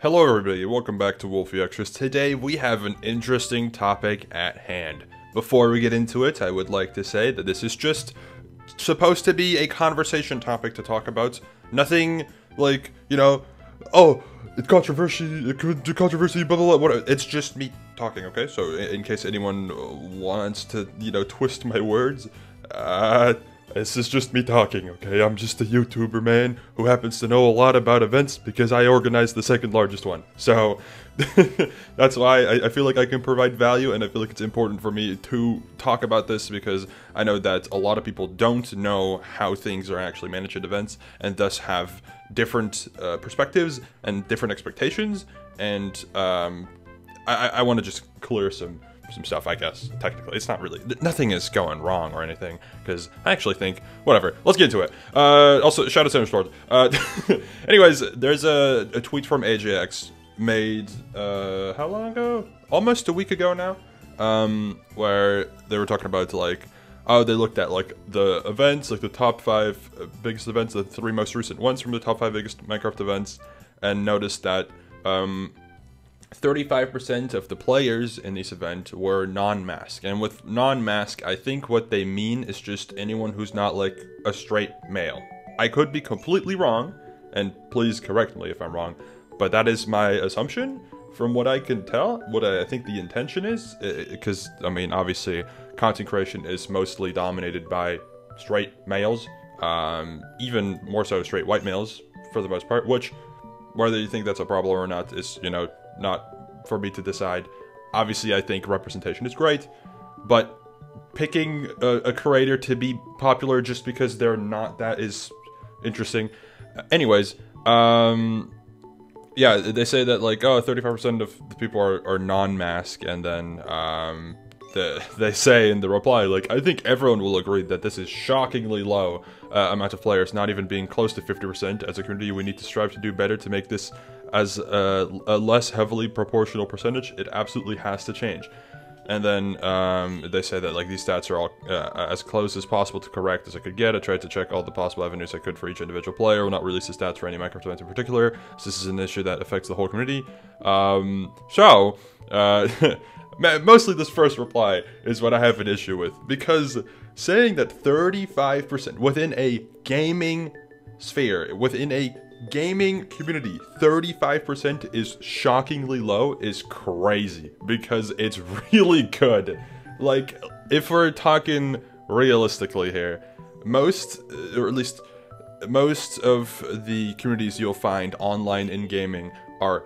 Hello everybody, welcome back to wolfeei Extras. Today we have an interesting topic at hand. Before we get into it, I would like to say that this is just supposed to be a conversation topic to talk about. Nothing like, oh, it's controversy, controversy, blah blah blah, whatever. It's just me talking, okay? So in case anyone wants to, twist my words, this is just me talking, okay? I'm just a YouTuber man who happens to know a lot about events because I organized the second largest one. So, that's why I feel like I can provide value, and I feel like it's important for me to talk about this because I know that a lot of people don't know how things are actually managed at events, and thus have different perspectives and different expectations, and I want to just clear some stuff, I guess. Technically, it's not really, nothing is going wrong or anything, because I actually think, whatever, let's get into it. Also, shout out to Storm. Anyways, there's a tweet from AJX made, how long ago? Almost a week ago now, where they were talking about, like, oh, they looked at, like, the events, like, the top 5 biggest events, the 3 most recent ones from the top 5 biggest Minecraft events, and noticed that, 35% of the players in this event were non-mask. And with non-mask, I think what they mean is just anyone who's not, like, a straight male. I could be completely wrong, and please correct me if I'm wrong, but that is my assumption from what I can tell, what I think the intention is, because, I mean, obviously, content creation is mostly dominated by straight males, even more so straight white males, for the most part, which, whether you think that's a problem or not, is, not for me to decide. Obviously, I think representation is great, but picking a creator to be popular just because they're not, that is interesting. Anyways, yeah, they say that, like, oh, 35% of the people are non-mask, and then, they say in the reply, like, I think everyone will agree that this is shockingly low amount of players, not even being close to 50%. As a community, we need to strive to do better to make this as a less heavily proportional percentage. It absolutely has to change. And then they say that, like, these stats are all as close as possible to correct as I could get. I tried to check all the possible avenues I could for each individual player. Will not release the stats for any Minecraft event in particular, so this is an issue that affects the whole community. Mostly this first reply is what I have an issue with, because saying that 35% within a gaming sphere, within a gaming community, 35% is shockingly low is crazy, because it's really good. Like, if we're talking realistically here, most, or at least most of the communities you'll find online in gaming are,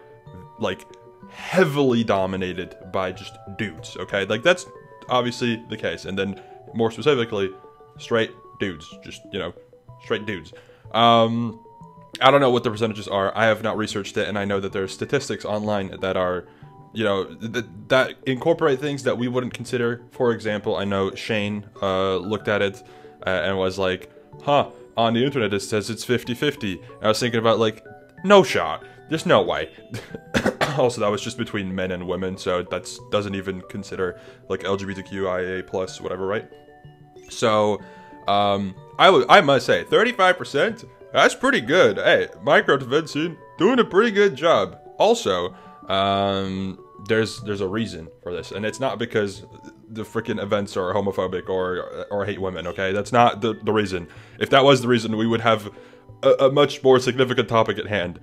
like, heavily dominated by just dudes, okay? Like, that's obviously the case. And then, more specifically, straight dudes. Just, straight dudes. I don't know what the percentages are. I have not researched it, and I know that there's statistics online that are, that incorporate things that we wouldn't consider. For example, I know Shane looked at it and was like, huh, on the internet it says it's 50-50. I was thinking about, like, no shot. There's no way. Also, that was just between men and women, so that doesn't even consider, like, LGBTQIA+, whatever, right? So, I must say, 35%, that's pretty good. Hey, Minecraft event scene, doing a pretty good job. Also, there's a reason for this, and it's not because the freaking events are homophobic or hate women, okay? That's not the reason. If that was the reason, we would have a much more significant topic at hand.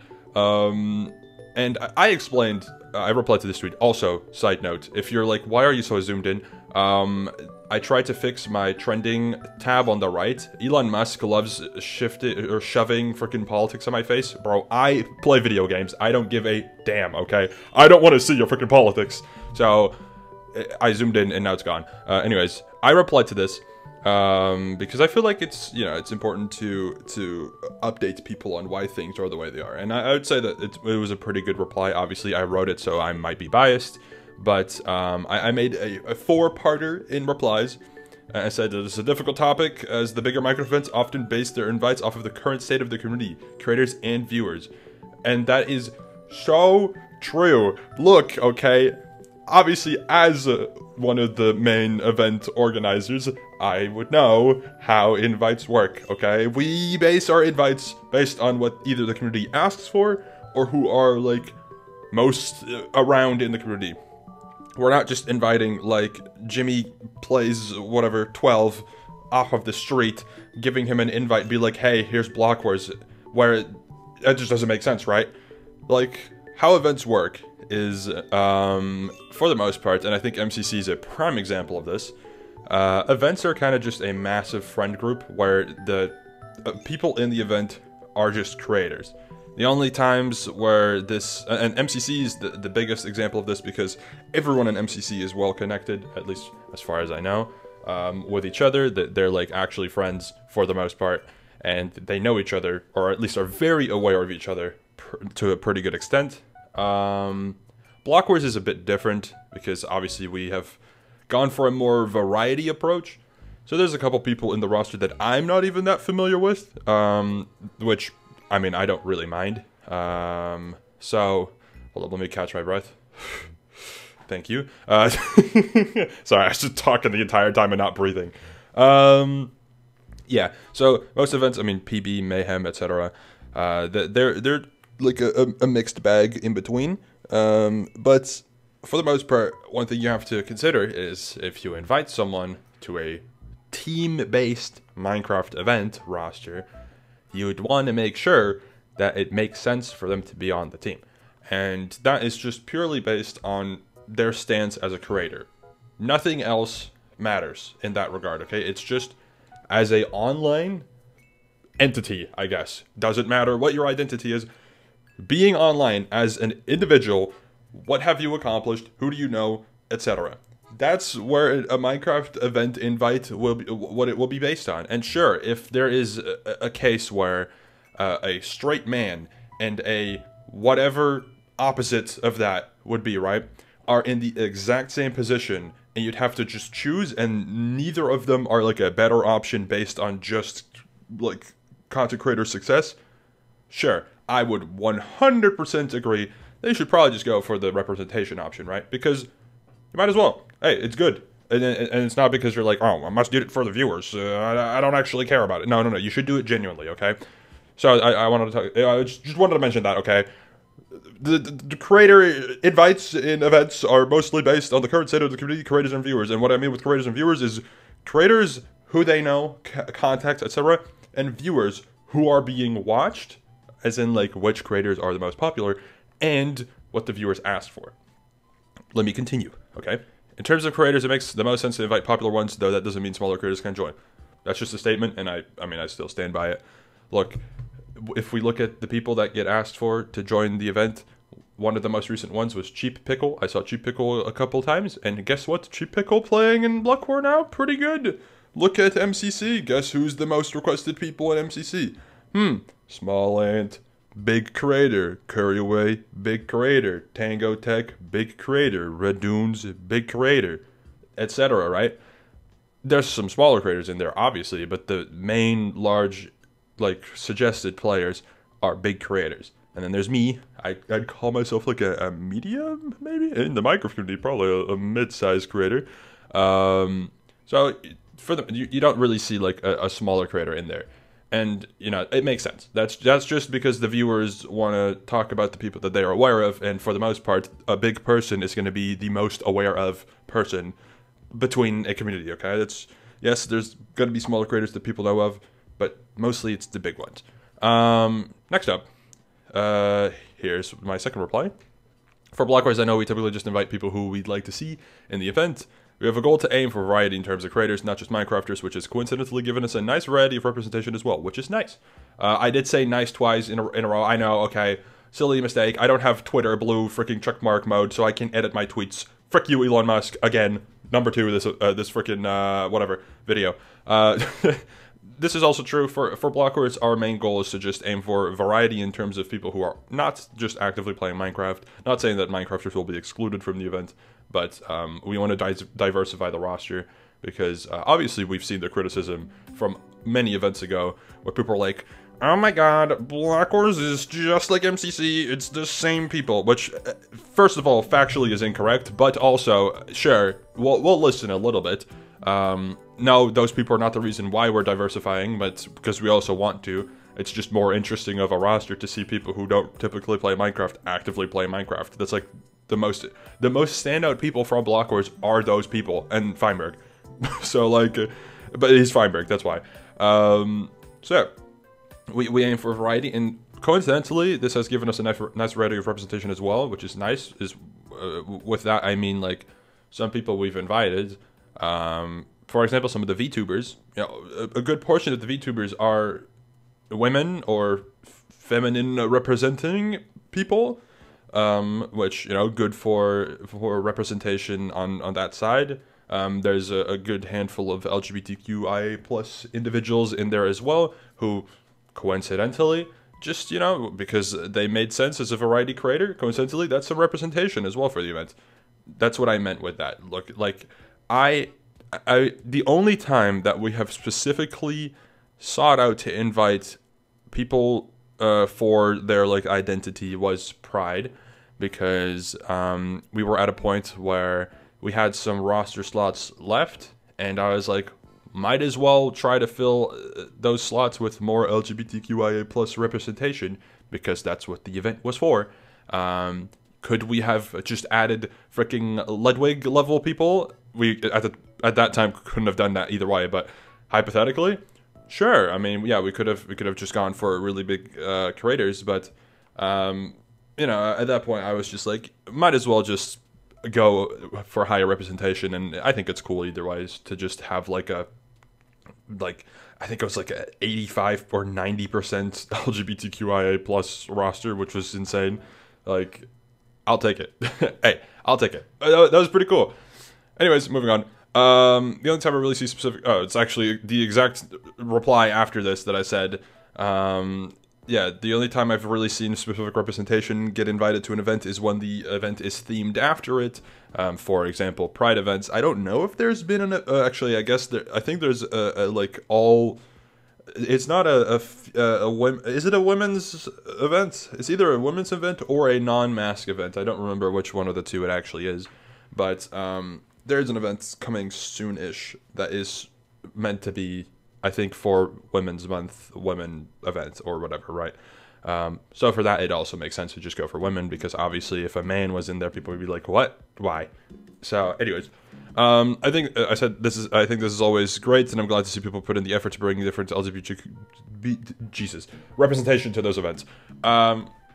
And I explained, I replied to this tweet. Also, side note, if you're like, why are you so zoomed in? I tried to fix my trending tab on the right. Elon Musk loves shoving freaking politics on my face. Bro, I play video games. I don't give a damn, okay? I don't want to see your freaking politics. So, I zoomed in and now it's gone. Anyways, I replied to this. Because I feel like it's, it's important to update people on why things are the way they are. And I would say that it was a pretty good reply. Obviously, I wrote it, so I might be biased. But I made a 4-parter in replies. I said that it's a difficult topic, as the bigger Minecraft events often base their invites off of the current state of the community, creators, and viewers. And that is so true. Look, okay, obviously, as one of the main event organizers, I would know how invites work, okay? We base our invites based on what either the community asks for, or who are, like, most around in the community. We're not just inviting, like, Jimmy plays, whatever, 12 off of the street, giving him an invite, be like, hey, here's Block Wars, where that just doesn't make sense, right? Like, how events work is, for the most part, and I think MCC is a prime example of this, events are kind of just a massive friend group where the people in the event are just creators. The only times where this, and MCC is the biggest example of this because everyone in MCC is well connected, at least as far as I know, with each other. They're like actually friends for the most part, and they know each other, or at least are very aware of each other to a pretty good extent. Block Wars is a bit different because obviously we have gone for a more variety approach. So there's a couple people in the roster that I'm not even that familiar with, which, I mean, I don't really mind. So, hold up, let me catch my breath. Thank you. Sorry, I was just talking the entire time and not breathing. Yeah, so most events, I mean, PB, Mayhem, etc., they're like a mixed bag in between. But for the most part, one thing you have to consider is if you invite someone to a team-based Minecraft event roster, you would want to make sure that it makes sense for them to be on the team. And that is just purely based on their stance as a creator. Nothing else matters in that regard, okay? It's just as a online entity, I guess. Doesn't matter what your identity is. Being online as an individual, what have you accomplished, who do you know, etc. That's where a Minecraft event invite will be, what it will be based on. And sure, if there is a case where a straight man and a whatever opposite of that would be, right, are in the exact same position, and you'd have to just choose, and neither of them are like a better option based on just like content creator success, sure, I would 100% agree they should probably just go for the representation option, right? Because you might as well. Hey, it's good. And it's not because you're like, oh, I must do it for the viewers. I don't actually care about it. No. You should do it genuinely, okay? So I wanted to talk. I just wanted to mention that, okay? The creator invites in events are mostly based on the current state of the community, creators and viewers. And what I mean with creators and viewers is creators who they know, contacts, etc., and viewers who are being watched, as in like which creators are the most popular, and what the viewers asked for. Let me continue, okay? In terms of creators, it makes the most sense to invite popular ones, though that doesn't mean smaller creators can join. That's just a statement, and I mean, I still stand by it. Look, if we look at the people that get asked for to join the event, one of the most recent ones was Cheap Pickle. I saw Cheap Pickle a couple times, and guess what? Cheap Pickle playing in Block War now? Pretty good. Look at MCC. Guess who's the most requested people in MCC? Small Ant, big creator. Curryway, big creator. Tango Tech, big creator. Radoons, big creator. Etc., right? There's some smaller creators in there, obviously, but the main large, like, suggested players are big creators. And then there's me. I'd call myself like a medium, maybe? In the Minecraft community, probably a mid-sized creator. So for the, you don't really see like a smaller creator in there. And, you know, it makes sense. That's just because the viewers want to talk about the people that they are aware of, and for the most part, a big person is going to be the most aware of person between a community, okay? Yes, there's going to be smaller creators that people know of, but mostly it's the big ones. Next up, here's my second reply. For Block Wars, I know we typically just invite people who we'd like to see in the event. We have a goal to aim for variety in terms of creators, not just Minecrafters, which has coincidentally given us a nice variety of representation as well, which is nice. I did say nice twice in a row. I know, okay, silly mistake. I don't have Twitter blue freaking checkmark mode, so I can edit my tweets. Frick you, Elon Musk. Again, number 2 this freaking whatever video. This is also true for Block Wars. Our main goal is to just aim for variety in terms of people who are not just actively playing Minecraft. Not saying that Minecrafters will be excluded from the event, but we want to diversify the roster because obviously we've seen the criticism from many events ago where people are like, oh my god, Block Wars is just like MCC, it's the same people, which, first of all, factually is incorrect, but also, sure, we'll listen a little bit. No, those people are not the reason why we're diversifying, but because we also want to. It's just more interesting of a roster to see people who don't typically play Minecraft actively play Minecraft. That's like the most standout people from Block Wars are those people, and Feinberg. So like, but he's Feinberg, that's why. So we aim for variety, and coincidentally, this has given us a nice variety of representation as well, which is nice. With that, I mean, like, some people we've invited, for example, some of the VTubers, you know, a good portion of the VTubers are women or feminine representing people, which, you know, good for representation on that side. There's a good handful of LGBTQIA plus individuals in there as well, who coincidentally, just, you know, because they made sense as a variety creator, coincidentally, that's some representation as well for the event. That's what I meant with that. Look, like, the only time that we have specifically sought out to invite people for their, like, identity was Pride, because we were at a point where we had some roster slots left, and I was like, might as well try to fill those slots with more LGBTQIA plus representation, because that's what the event was for. Could we have just added freaking Ludwig level people? We at that time couldn't have done that either way, but hypothetically, sure. I mean, yeah, we could have just gone for really big creators, but you know, at that point, I was just like, might as well just go for higher representation, and I think it's cool either ways to just have like I think it was like a 85 or 90% LGBTQIA plus roster, which was insane. Like, I'll take it. Hey, I'll take it. That was pretty cool. Anyways, moving on. The only time I really see specific... Oh, it's actually the exact reply after this that I said. Yeah, the only time I've really seen specific representation get invited to an event is when the event is themed after it. For example, Pride events. I don't know if there's been an... actually, I guess I think there's like all... It's not is it a women's event? It's either a women's event or a non-mask event. I don't remember which one of the two it actually is. But there's an event coming soon-ish that is meant to be, I think, for Women's Month women event or whatever, right? So for that, it also makes sense to just go for women, because obviously if a man was in there, people would be like, what? Why? So anyways, I think I said this is. I think this is always great, and I'm glad to see people put in the effort to bring different representation to those events.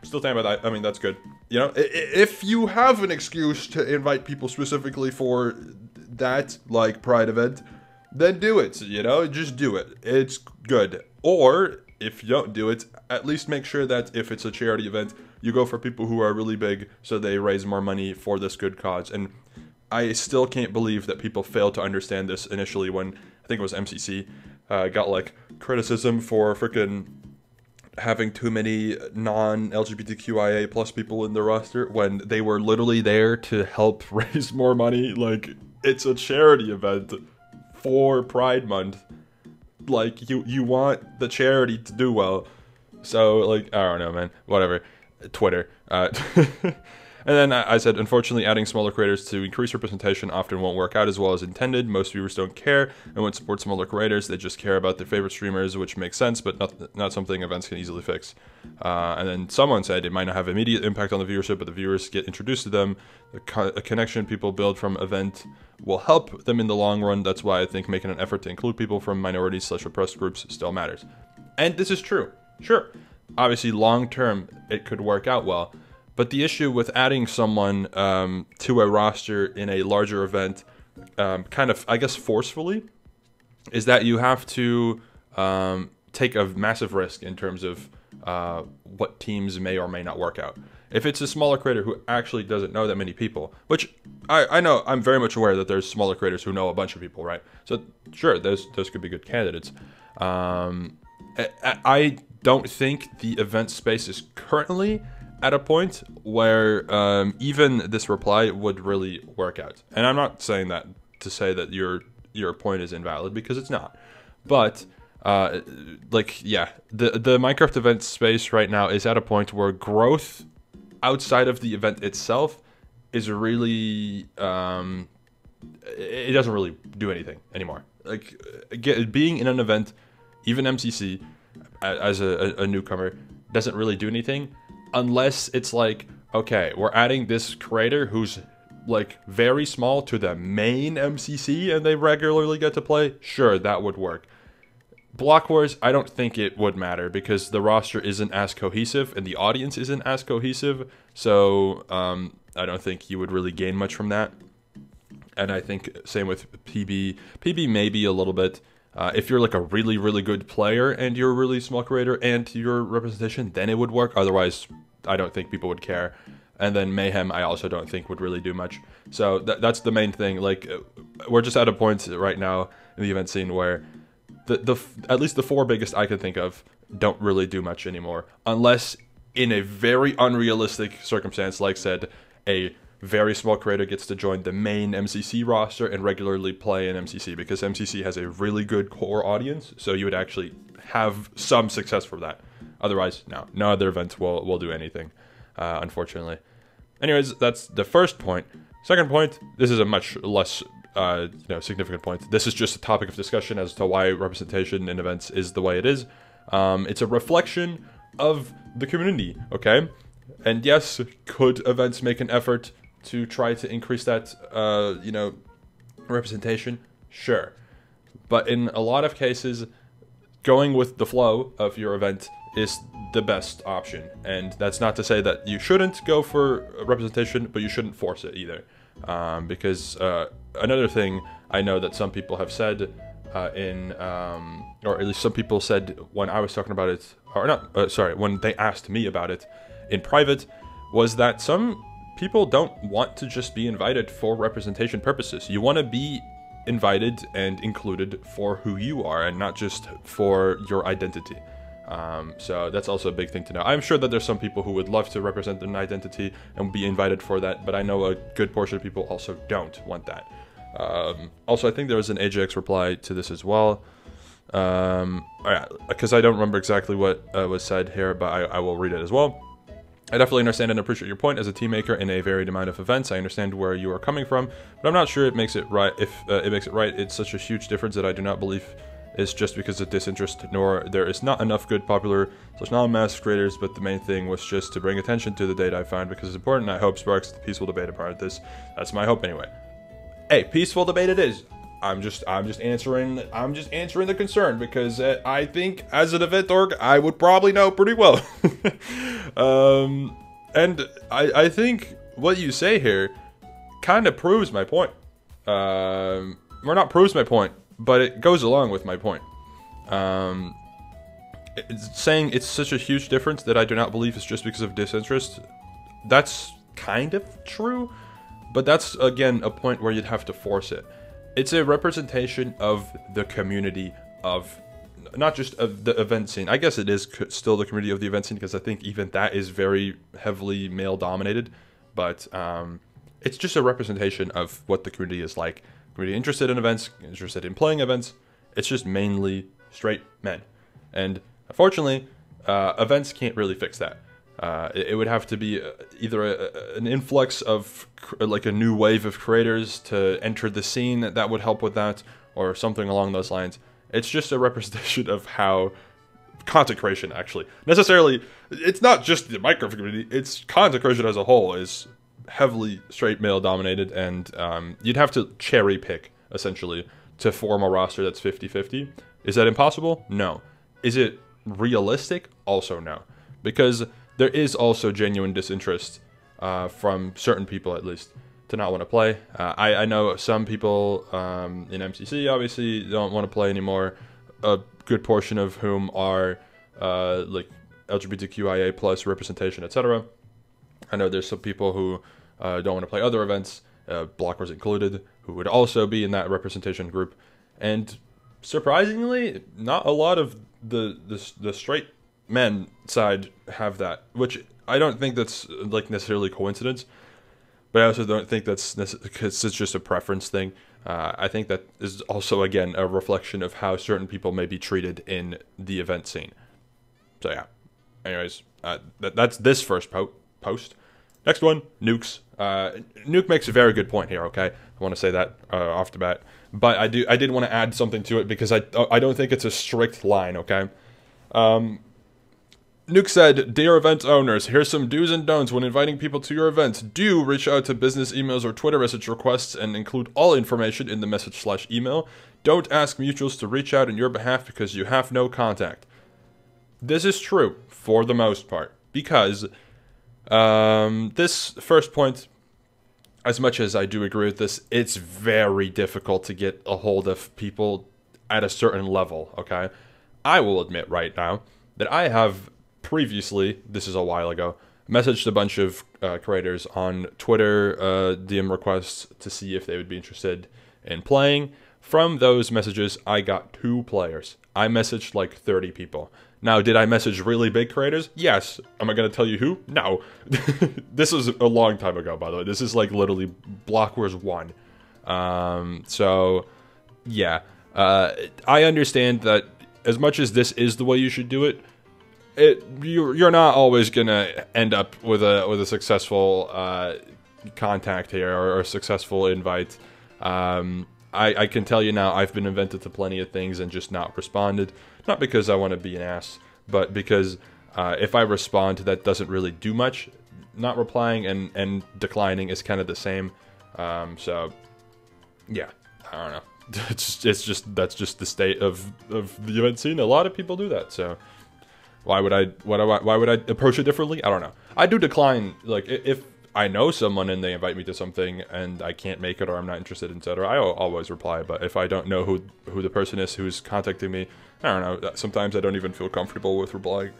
Still standing by that. I mean, that's good. You know, if you have an excuse to invite people specifically for that, like, Pride event, then do it. You know, just do it. It's good. Or if you don't do it, at least make sure that if it's a charity event, you go for people who are really big, so they raise more money for this good cause. And I still can't believe that people failed to understand this initially when, I think it was MCC, got, like, criticism for freaking having too many non-LGBTQIA plus people in the roster when they were literally there to help raise more money. Like, it's a charity event for Pride Month. Like, you want the charity to do well. So, like, I don't know, man. Whatever. Twitter. And then I said, unfortunately, adding smaller creators to increase representation often won't work out as well as intended. Most viewers don't care and won't support smaller creators. They just care about their favorite streamers, which makes sense, but not something events can easily fix. And then someone said it might not have immediate impact on the viewership, but the viewers get introduced to them. A connection people build from event will help them in the long run. That's why I think making an effort to include people from minorities/oppressed groups still matters. And this is true. Sure. Obviously, long term, it could work out well. But the issue with adding someone to a roster in a larger event, kind of, I guess, forcefully, is that you have to take a massive risk in terms of what teams may or may not work out. If it's a smaller creator who actually doesn't know that many people, which I know, I'm very much aware that there's smaller creators who know a bunch of people, right? So sure, those could be good candidates. I don't think the event space is currently at a point where even this reply would really work out. And I'm not saying that to say that your point is invalid, because it's not. But like, yeah, the Minecraft event space right now is at a point where growth outside of the event itself is really it doesn't really do anything anymore. Like, being in an event, even MCC, as a newcomer doesn't really do anything unless it's like, okay, we're adding this creator who's like very small to the main MCC and they regularly get to play. Sure, that would work. Block Wars, I don't think it would matter because the roster isn't as cohesive and the audience isn't as cohesive. So I don't think you would really gain much from that. And I think same with PB. PB maybe a little bit. If you're like a really, really good player and you're a really small creator and your representation, then it would work. Otherwise, I don't think people would care. And then Mayhem, I also don't think would really do much. So that's the main thing. Like, we're just at a point right now in the event scene where at least the 4 biggest I can think of don't really do much anymore. Unless in a very unrealistic circumstance, like said, a very small creator gets to join the main MCC roster and regularly play in MCC, because MCC has a really good core audience, so you would actually have some success from that. Otherwise, no other events will do anything, unfortunately. Anyways, that's the first point. Second point, this is a much less significant point. This is just a topic of discussion as to why representation in events is the way it is. It's a reflection of the community, okay? And yes, could events make an effort to try to increase that, representation? Sure. But in a lot of cases, going with the flow of your event is the best option. And that's not to say that you shouldn't go for representation, but you shouldn't force it either. Because another thing I know that some people have said or at least some people said when I was talking about it, or not, when they asked me about it in private, was that some people don't want to just be invited for representation purposes. You want to be invited and included for who you are and not just for your identity. So that's also a big thing to know. I'm sure that there's some people who would love to represent an identity and be invited for that, but I know a good portion of people also don't want that. Also, I think there was an AJX reply to this as well. Because I don't remember exactly what was said here, but I will read it as well. I definitely understand and appreciate your point. As a team maker in a varied amount of events, I understand where you are coming from, but I'm not sure it makes it right. If it makes it right, it's such a huge difference that I do not believe is just because of disinterest, nor there is not enough good popular / non-mass creators, but the main thing was just to bring attention to the data I find because it's important. I hope sparks the peaceful debate a part of this. That's my hope anyway. Hey, peaceful debate it is. I'm just answering the concern because I think as an event org I would probably know pretty well. And I think what you say here kind of proves my point. Or not proves my point, but it goes along with my point. Saying it's such a huge difference that I do not believe is just because of disinterest. That's kind of true, but that's again a point where you'd have to force it. It's a representation of the community of, not just of the event scene. I guess it is still the community of the event scene because I think even that is very heavily male dominated. But it's just a representation of what the community is like. Community interested in events, interested in playing events. It's just mainly straight men. And unfortunately, events can't really fix that. It would have to be either an influx of like a new wave of creators to enter the scene that would help with that, or something along those lines. It's just a representation of how content creation actually necessarily, it's not just the Minecraft community, it's content creation as a whole is heavily straight male dominated, and you'd have to cherry pick essentially to form a roster that's 50-50. Is that impossible? No. Is it realistic? Also no. Because there is also genuine disinterest from certain people, at least, to not want to play. I know some people in MCC obviously don't want to play anymore. A good portion of whom are like LGBTQIA plus representation, etc. I know there's some people who don't want to play other events, blockers included, who would also be in that representation group. And surprisingly, not a lot of the straight men side have that, which I don't think that's like necessarily coincidence, but I also don't think that's because it's just a preference thing. I think that is also again a reflection of how certain people may be treated in the event scene. So yeah. Anyways, that's this first post. Next one, Nukes. Nuke makes a very good point here. Okay, I want to say that off the bat, but I did want to add something to it because I don't think it's a strict line. Okay. Nuke said, "Dear event owners, here's some do's and don'ts when inviting people to your events. Do reach out to business emails or Twitter message requests and include all information in the message/email. Don't ask mutuals to reach out on your behalf because you have no contact." This is true for the most part, because this first point, as much as I do agree with this, it's very difficult to get a hold of people at a certain level, okay? I will admit right now that I have previously, this is a while ago, messaged a bunch of creators on Twitter DM requests to see if they would be interested in playing. From those messages, I got 2 players. I messaged like 30 people. Now, did I message really big creators? Yes. Am I going to tell you who? No. This was a long time ago, by the way. This is like literally Block Wars 1. So, yeah. I understand that as much as this is the way you should do it, you're not always gonna end up with a successful contact here or a successful invite. I can tell you now, I've been invited to plenty of things and just not responded. Not because I want to be an ass, but because if I respond, that doesn't really do much. Not replying and declining is kind of the same. So yeah, I don't know. It's just that's just the state of the event scene. A lot of people do that, so. Why would I approach it differently? I don't know. I do decline, like, if I know someone and they invite me to something and I can't make it or I'm not interested, etc. I always reply. But if I don't know who the person is who's contacting me, I don't know. Sometimes I don't even feel comfortable with replying.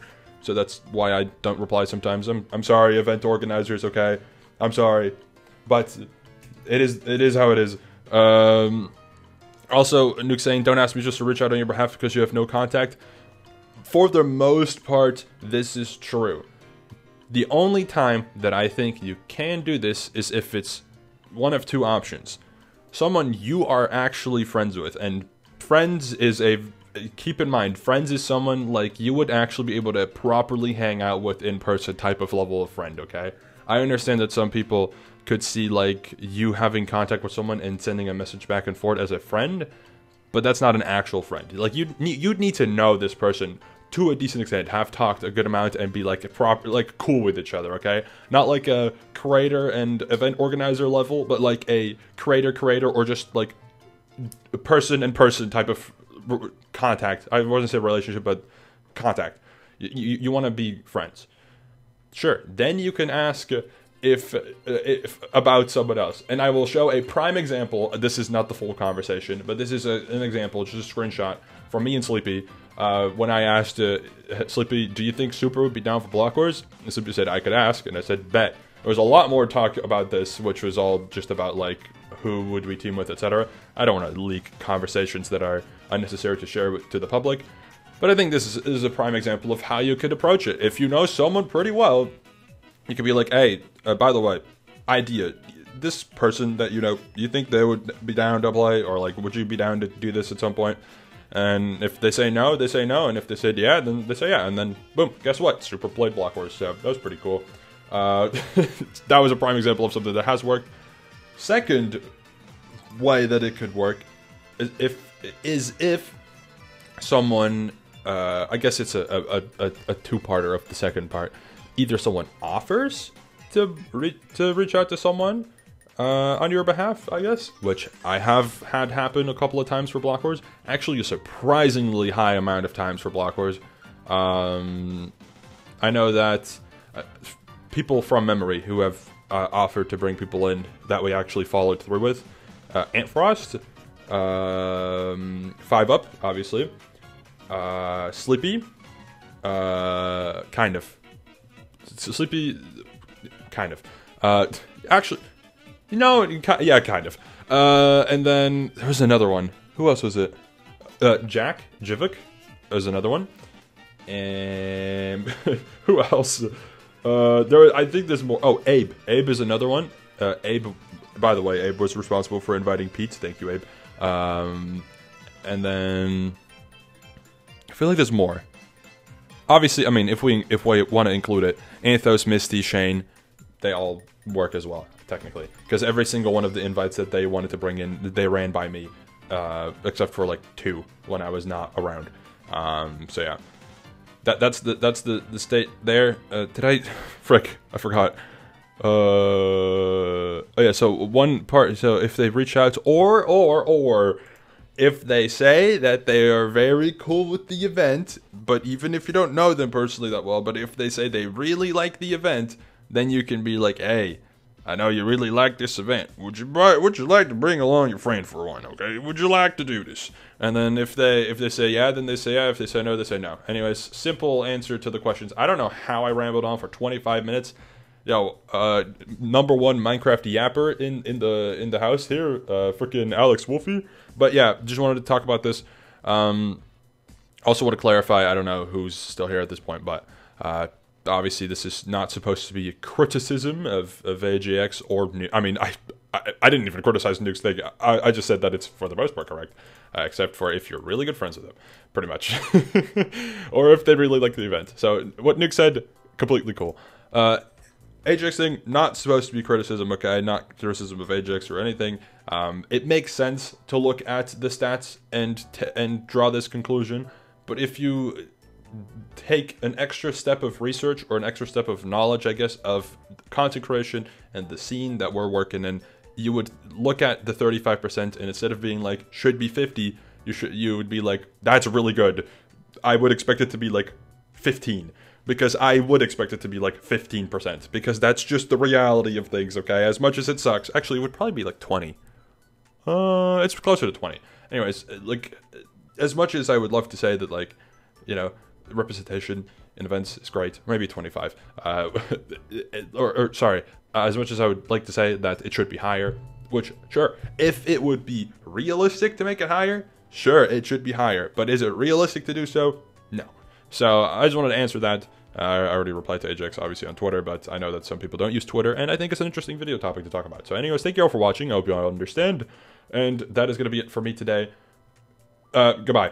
So that's why I don't reply sometimes. I'm sorry, event organizers, okay? I'm sorry. But it is how it is. Also, Nuke saying, "Don't ask me just to reach out on your behalf because you have no contact." For the most part, this is true. The only time that I think you can do this is if it's one of 2 options. Someone you are actually friends with, and friends is keep in mind, friends is someone like you would actually be able to properly hang out with in person type of level of friend, okay? I understand that some people could see like you having contact with someone and sending a message back and forth as a friend, but that's not an actual friend. Like you'd need to know this person to a decent extent, have talked a good amount, and be like cool with each other, okay? Not like a creator and event organizer level, but like a creator, or just like a person and person type of contact. I wasn't say relationship, but contact. You want to be friends. Sure. Then you can ask if about someone else, and I will show a prime example. This is not the full conversation, but this is an example, just a screenshot from me and Sleepy. When I asked Sleepy, "Do you think Super would be down for Block Wars?" And Sleepy said, "I could ask," and I said, "Bet." There was a lot more talk about this, which was all just about like who would we team with, etc. I don't want to leak conversations that are unnecessary to share to the public, but I think this is a prime example of how you could approach it. If you know someone pretty well, you could be like, "Hey, by the way, idea. This person that you know, you think they would be down to play, or like, would you be down to do this at some point?" And if they say no, they say no. And if they said yeah, then they say yeah. And then, boom, guess what? Super played Block Wars. So that was pretty cool. That was a prime example of something that has worked. Second way that it could work is if someone, I guess it's a two-parter of the second part. Either someone offers to reach out to someone on your behalf, I guess, which I have had happen a couple of times for Block Wars. Actually, a surprisingly high amount of times for Block Wars. I know that people from memory who have offered to bring people in that we actually followed through with. Antfrost, 5up, obviously. Sleepy, kind of. Sleepy, kind of. Actually, no, yeah, kind of. And then there was another one. Who else was it? Jack Jivik was another one. And who else? I think there's more. Oh, Abe. Abe is another one. Abe, by the way, Abe was responsible for inviting Pete. Thank you, Abe. And then I feel like there's more. Obviously, I mean, if we want to include it, Anthos, Misty, Shane, they all work as well, technically, because every single one of the invites that they wanted to bring in, they ran by me, except for like 2 when I was not around. So yeah. That's the state there. Did I? Frick, I forgot. Oh yeah, so one part, so if they reach out, or if they say that they are very cool with the event, but even if you don't know them personally that well, but if they say they really like the event, then you can be like, hey, I know you really like this event. Would you like to bring along your friend for one? Okay, would you like to do this? And then if they say yeah, then they say yeah. If they say no, they say no. Anyways, simple answer to the questions. I don't know how I rambled on for 25 minutes. Yo, number one Minecraft yapper in the house here, freaking Alex Wolfie. But yeah, just wanted to talk about this. Also want to clarify, I don't know who's still here at this point, but obviously this is not supposed to be a criticism of AJX or I mean, I didn't even criticize Nuke's thing. I just said that it's for the most part correct, except for if you're really good friends with them, pretty much, or if they really like the event. So what Nuke said, completely cool. Ajax thing, not supposed to be criticism, okay? Not criticism of Ajax or anything. It makes sense to look at the stats and draw this conclusion, but if you take an extra step of research or an extra step of knowledge, I guess, of content creation and the scene that we're working in, you would look at the 35% and instead of being like, should be 50, you would be like, that's really good. I would expect it to be like 15. Because I would expect it to be like 15%, because that's just the reality of things, okay? As much as it sucks. Actually, it would probably be like 20. It's closer to 20. Anyways, like, as much as I would love to say that, like, you know, representation in events is great, maybe 25. Sorry, as much as I would like to say that it should be higher, which, sure, if it would be realistic to make it higher, sure, it should be higher. But is it realistic to do so? No. So I just wanted to answer that. I already replied to Ajax, obviously, on Twitter, but I know that some people don't use Twitter, and I think it's an interesting video topic to talk about. So anyways, thank you all for watching. I hope you all understand. And that is going to be it for me today. Goodbye.